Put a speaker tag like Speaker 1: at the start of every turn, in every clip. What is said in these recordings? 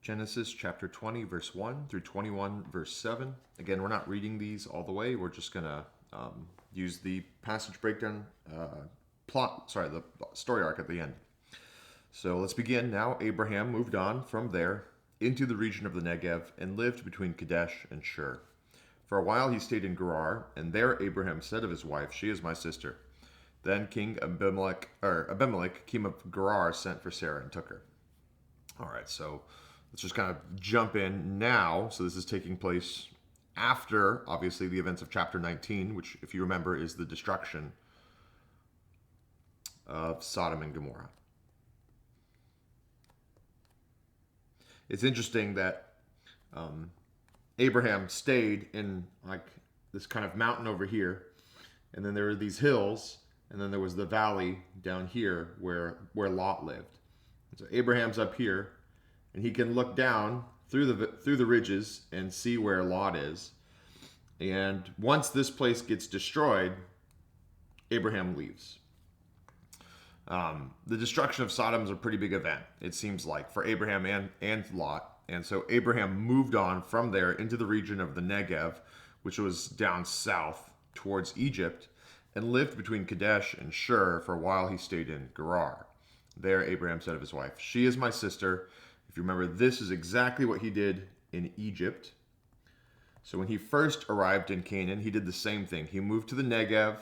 Speaker 1: Genesis chapter 20, verse 1 through 21, verse 7. Again, we're not reading these all the way. We're just going to use the passage breakdown the story arc at the end. So let's begin now. Abraham moved on from there into the region of the Negev and lived between Kadesh and Shur. For a while he stayed in Gerar, and there Abraham said of his wife, "She is my sister." Then King Abimelech, king of Gerar, sent for Sarah and took her. All right, so let's just kind of jump in now. So this is taking place after, obviously, the events of chapter 19, which, if you remember, is the destruction of Sodom and Gomorrah. It's interesting that Abraham stayed in like this kind of mountain over here, and then there were these hills, and then there was the valley down here where Lot lived. And so Abraham's up here, and he can look down through the ridges and see where Lot is. And once this place gets destroyed, Abraham leaves. The destruction of Sodom is a pretty big event, it seems like, for Abraham and Lot. And so Abraham moved on from there into the region of the Negev, which was down south towards Egypt, and lived between Kadesh and Shur. For a while he stayed in Gerar. There Abraham said of his wife, "She is my sister." If you remember, this is exactly what he did in Egypt. So when he first arrived in Canaan, he did the same thing. He moved to the Negev,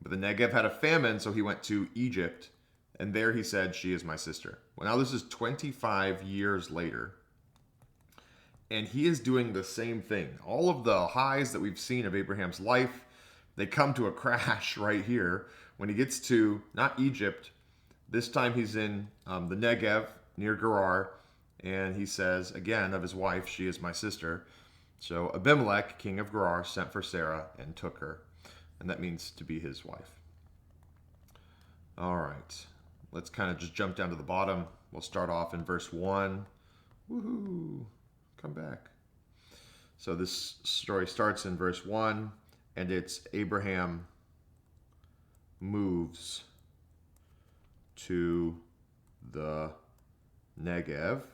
Speaker 1: but the Negev had a famine, so he went to Egypt. And there he said, "She is my sister." Well, now this is 25 years later. And he is doing the same thing. All of the highs that we've seen of Abraham's life, they come to a crash right here when he gets to, not Egypt, this time he's in the Negev near Gerar, and he says again of his wife, "She is my sister." So Abimelech, king of Gerar, sent for Sarah and took her. And that means to be his wife. All right. Let's kind of just jump down to the bottom. We'll start off in verse 1. Woohoo! Come back. So this story starts in verse 1, and it's Abraham moves to the Negev.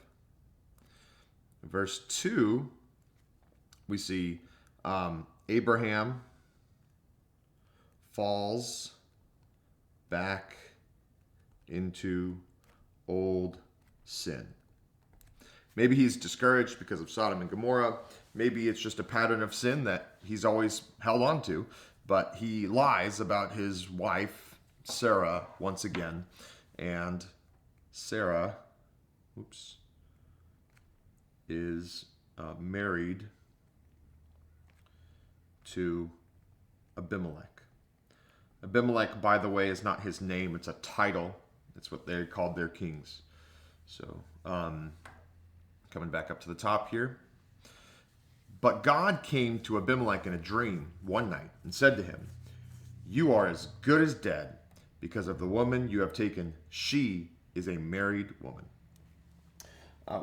Speaker 1: Verse 2, we see Abraham falls back into old sin. Maybe he's discouraged because of Sodom and Gomorrah. Maybe it's just a pattern of sin that he's always held on to. But he lies about his wife, Sarah, once again. And Sarah, is married to Abimelech. Abimelech, by the way, is not his name. It's a title. It's what they called their kings. So, coming back up to the top here. But God came to Abimelech in a dream one night and said to him, "You are as good as dead because of the woman you have taken. She is a married woman."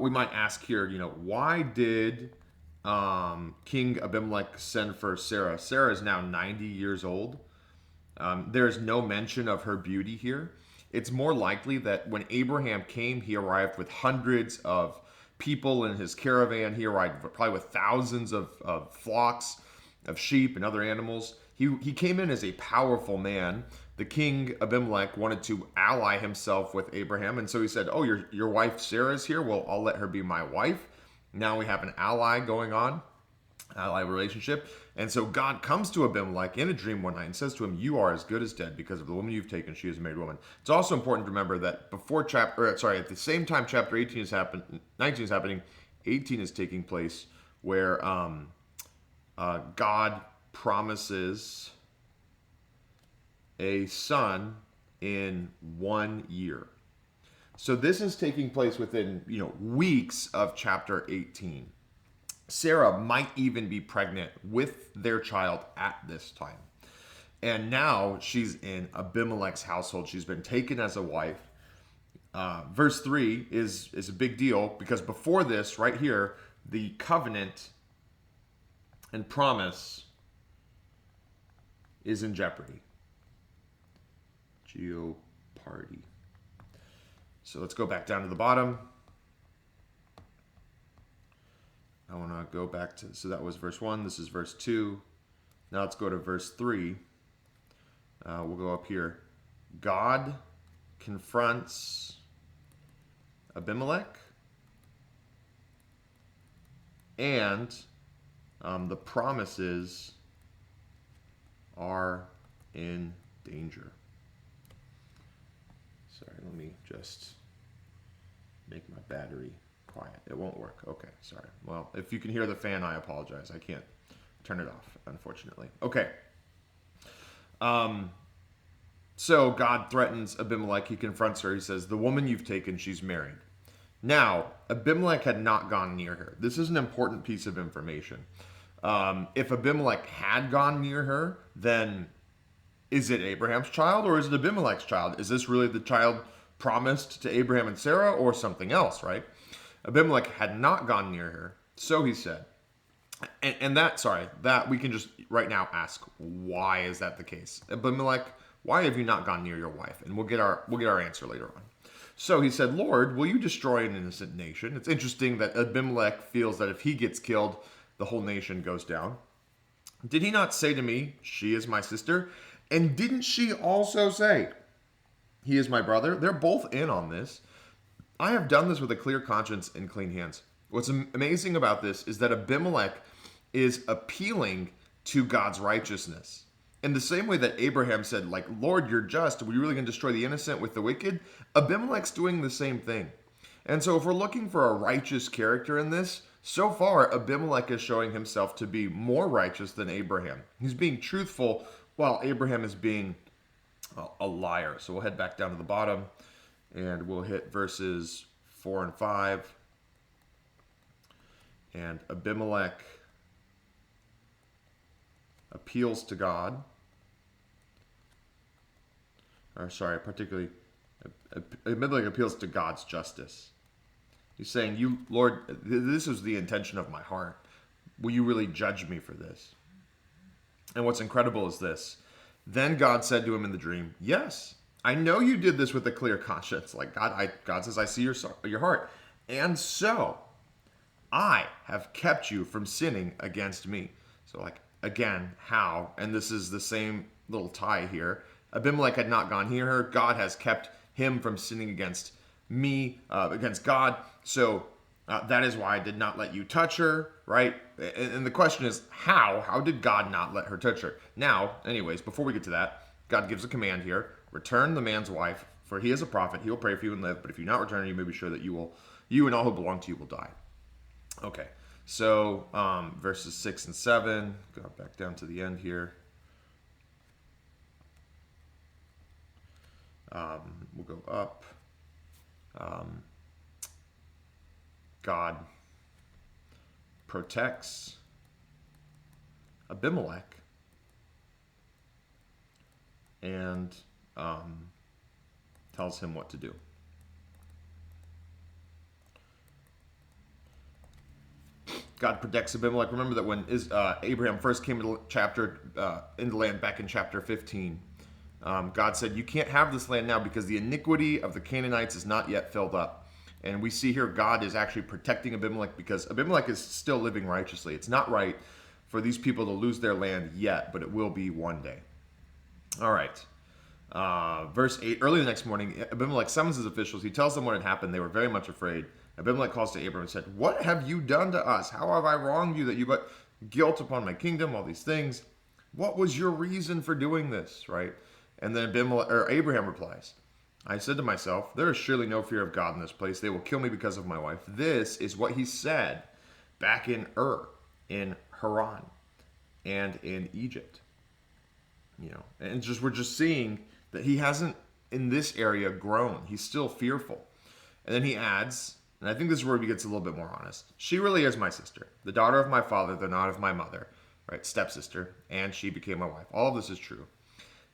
Speaker 1: We might ask here, why did King Abimelech send for Sarah? Sarah is now 90 years old. There's no mention of her beauty here. It's more likely that when Abraham came, he arrived with hundreds of people in his caravan. He arrived probably with thousands of flocks of sheep and other animals. He came in as a powerful man. The king Abimelech wanted to ally himself with Abraham, and so he said, "Oh, your wife Sarah's here? Well, I'll let her be my wife." Now we have an ally going on, ally relationship. And so God comes to Abimelech in a dream one night and says to him, "You are as good as dead because of the woman you've taken. She is a married woman." It's also important to remember that at the same time chapter 19 is happening, 18 is taking place, where God promises a son in 1 year. So this is taking place within, weeks of chapter 18. Sarah might even be pregnant with their child at this time. And now she's in Abimelech's household. She's been taken as a wife. Verse 3 is a big deal because before this, right here, the covenant and promise is in jeopardy. Jeopardy. So let's go back down to the bottom. I want to go back to, so that was verse 1. This is verse 2. Now let's go to verse 3. We'll go up here. God confronts Abimelech, and the promises are in danger. Sorry, let me just make my battery quiet. It won't work. Okay, sorry. Well, if you can hear the fan, I apologize. I can't turn it off, unfortunately. Okay. So God threatens Abimelech. He confronts her. He says, the woman you've taken, she's married. Now, Abimelech had not gone near her. This is an important piece of information. If Abimelech had gone near her, then is it Abraham's child or is it Abimelech's child? Is this really the child promised to Abraham and Sarah or something else, right? Abimelech had not gone near her. So he said, that we can just right now ask, why is that the case? Abimelech, why have you not gone near your wife? And we'll get our answer later on. So he said, Lord, will you destroy an innocent nation? It's interesting that Abimelech feels that if he gets killed, the whole nation goes down. Did he not say to me, she is my sister? And didn't she also say, he is my brother? They're both in on this. I have done this with a clear conscience and clean hands. What's amazing about this is that Abimelech is appealing to God's righteousness. In the same way that Abraham said, like, Lord, you're just. Are we really going to destroy the innocent with the wicked? Abimelech's doing the same thing. And so if we're looking for a righteous character in this, so far, Abimelech is showing himself to be more righteous than Abraham. He's being truthful while Abraham is being a liar. So we'll head back down to the bottom and we'll hit verses 4 and 5. And Abimelech appeals to God. Particularly, Abimelech appeals to God's justice. He's saying, "You, Lord, this is the intention of my heart. Will you really judge me for this?" And what's incredible is this. Then God said to him in the dream, "Yes, I know you did this with a clear conscience." Like God says, "I see your heart. And so I have kept you from sinning against me." So like, again, how? And this is the same little tie here. Abimelech had not gone near her. God has kept him from sinning against me, against God. So that is why I did not let you touch her, right? And the question is, how? How did God not let her touch her? Now, anyways, before we get to that, God gives a command here. Return the man's wife, for he is a prophet. He will pray for you and live. But if you not return her, you may be sure that you and all who belong to you will die. Okay, so verses 6 and 7. Go back down to the end here. We'll go up. God protects Abimelech and tells him what to do. God protects Abimelech. Remember that when Abraham first came into the land back in chapter 15, God said, you can't have this land now because the iniquity of the Canaanites is not yet filled up. And we see here God is actually protecting Abimelech because Abimelech is still living righteously. It's not right for these people to lose their land yet, but it will be one day. All right. Verse 8, early the next morning, Abimelech summons his officials. He tells them what had happened. They were very much afraid. Abimelech calls to Abram and said, what have you done to us? How have I wronged you that you brought guilt upon my kingdom, all these things? What was your reason for doing this, right? And then Abraham replies, I said to myself, there is surely no fear of God in this place. They will kill me because of my wife. This is what he said back in in Haran, and in Egypt. And we're just seeing that he hasn't in this area grown. He's still fearful. And then he adds, and I think this is where he gets a little bit more honest. She really is my sister, the daughter of my father, though not of my mother, right? Stepsister, and she became my wife. All of this is true.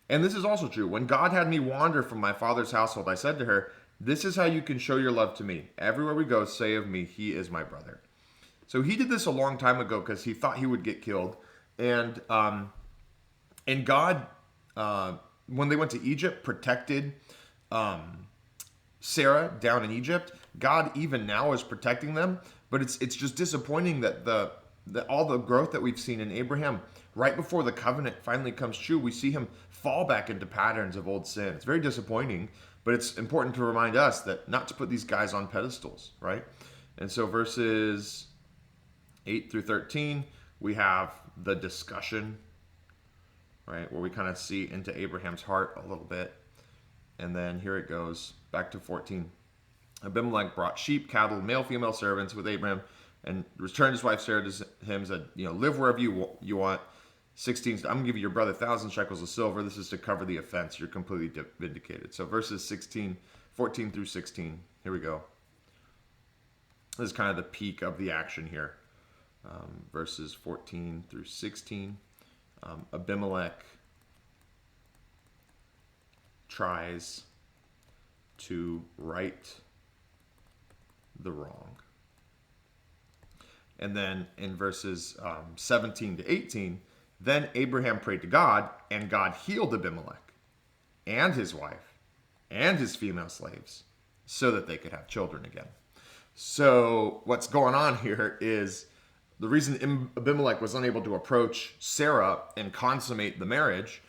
Speaker 1: And this is also true. When God had me wander from my father's household, I said to her, this is how you can show your love to me. Everywhere we go, say of me, he is my brother. So he did this a long time ago because he thought he would get killed. And God, when they went to Egypt, protected Sarah down in Egypt. God even now is protecting them, but it's just disappointing that all the growth that we've seen in Abraham right before the covenant finally comes true, we see him fall back into patterns of old sin. It's very disappointing, but it's important to remind us that not to put these guys on pedestals, right? And so verses 8 through 13, we have the discussion, right, where we kind of see into Abraham's heart a little bit. And then here it goes, back to 14. Abimelech brought sheep, cattle, male, female servants with Abraham, and returned his wife Sarah to him, said, live wherever you want. 16, I'm going to give you your brother 1,000 shekels of silver. This is to cover the offense. You're completely vindicated. So verses 14 through 16. Here we go. This is kind of the peak of the action here. Verses 14 through 16. Abimelech tries to right the wrong. And then in verses 17 to 18, then Abraham prayed to God, and God healed Abimelech and his wife and his female slaves so that they could have children again. So what's going on here is the reason Abimelech was unable to approach Sarah and consummate the marriage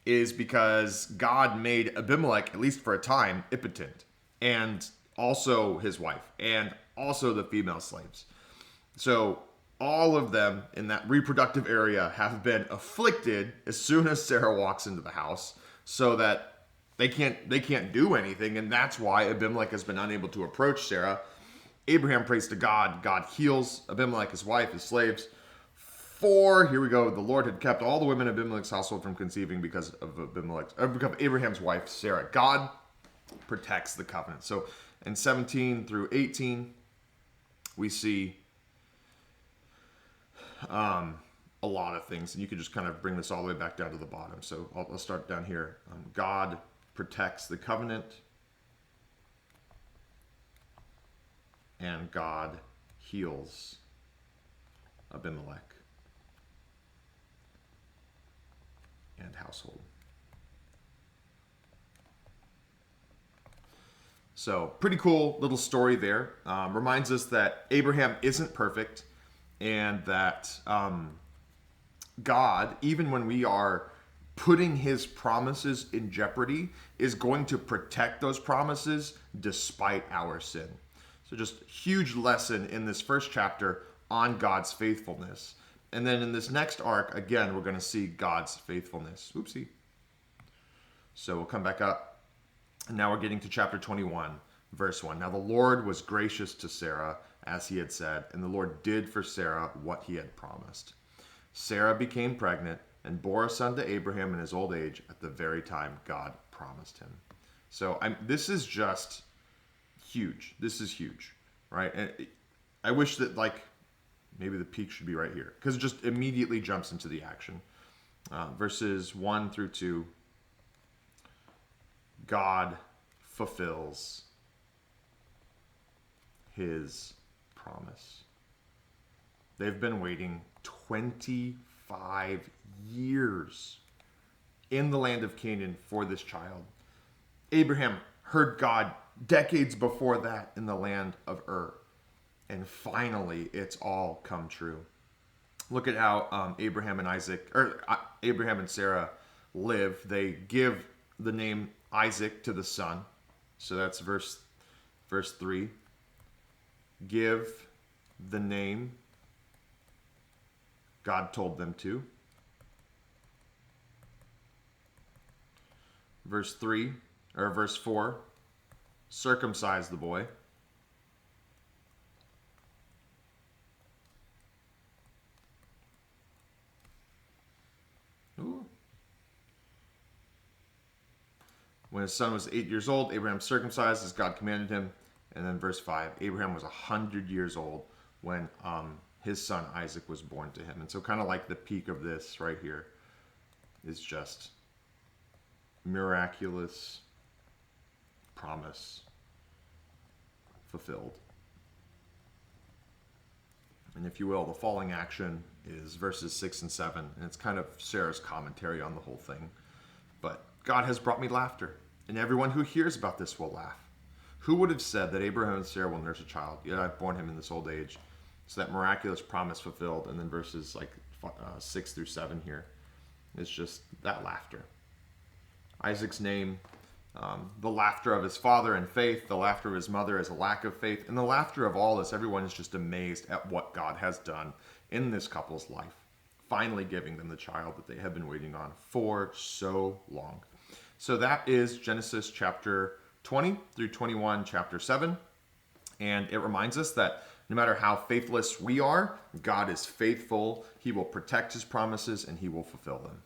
Speaker 1: is because God made Abimelech, at least for a time, impotent, and also his wife, and also the female slaves. So all of them in that reproductive area have been afflicted as soon as Sarah walks into the house, so that they can't do anything, and that's why Abimelech has been unable to approach Sarah. Abraham prays to God. God heals Abimelech, his wife, his slaves. 4, here we go. The Lord had kept all the women of Abimelech's household from conceiving because of Abraham's wife, Sarah. God protects the covenant. So in 17 through 18, we see a lot of things. And you could just kind of bring this all the way back down to the bottom. So I'll start down here. God protects the covenant. And God heals Abimelech and household. So pretty cool little story there. Reminds us that Abraham isn't perfect, and that God, even when we are putting his promises in jeopardy, is going to protect those promises despite our sin. So just huge lesson in this first chapter on God's faithfulness. And then in this next arc, again, we're going to see God's faithfulness. Oopsie. So we'll come back up. And now we're getting to chapter 21, verse 1. Now the Lord was gracious to Sarah, as he had said, and the Lord did for Sarah what he had promised. Sarah became pregnant and bore a son to Abraham in his old age at the very time God promised him. So this is just huge. This is huge, right? And I wish that maybe the peak should be right here, because it just immediately jumps into the action. Verses 1 through 2, God fulfills his promise. They've been waiting 25 years in the land of Canaan for this child. Abraham heard God decades before that in the land of Ur. And finally, it's all come true. Look at how Abraham and Sarah live. They give the name Isaac to the son. So that's verse 3. Give the name God told them to. Verse 4. Circumcise the boy. Ooh. When his son was 8 years old, Abraham circumcised as God commanded him. And then verse 5, Abraham was 100 years old when his son Isaac was born to him. And so kind of like the peak of this right here is just miraculous promise fulfilled. And if you will, the falling action is verses 6 and 7. And it's kind of Sarah's commentary on the whole thing. But God has brought me laughter, and everyone who hears about this will laugh. Who would have said that Abraham and Sarah will nurse a child? Yet I've borne him in this old age. So that miraculous promise fulfilled. And then verses like 6 through 7 here is just that laughter. Isaac's name, the laughter of his father in faith, the laughter of his mother is a lack of faith, and the laughter of all this. Everyone is just amazed at what God has done in this couple's life, finally giving them the child that they have been waiting on for so long. So that is Genesis chapter 20 through 21, chapter 7. And it reminds us that no matter how faithless we are, God is faithful. He will protect his promises and he will fulfill them.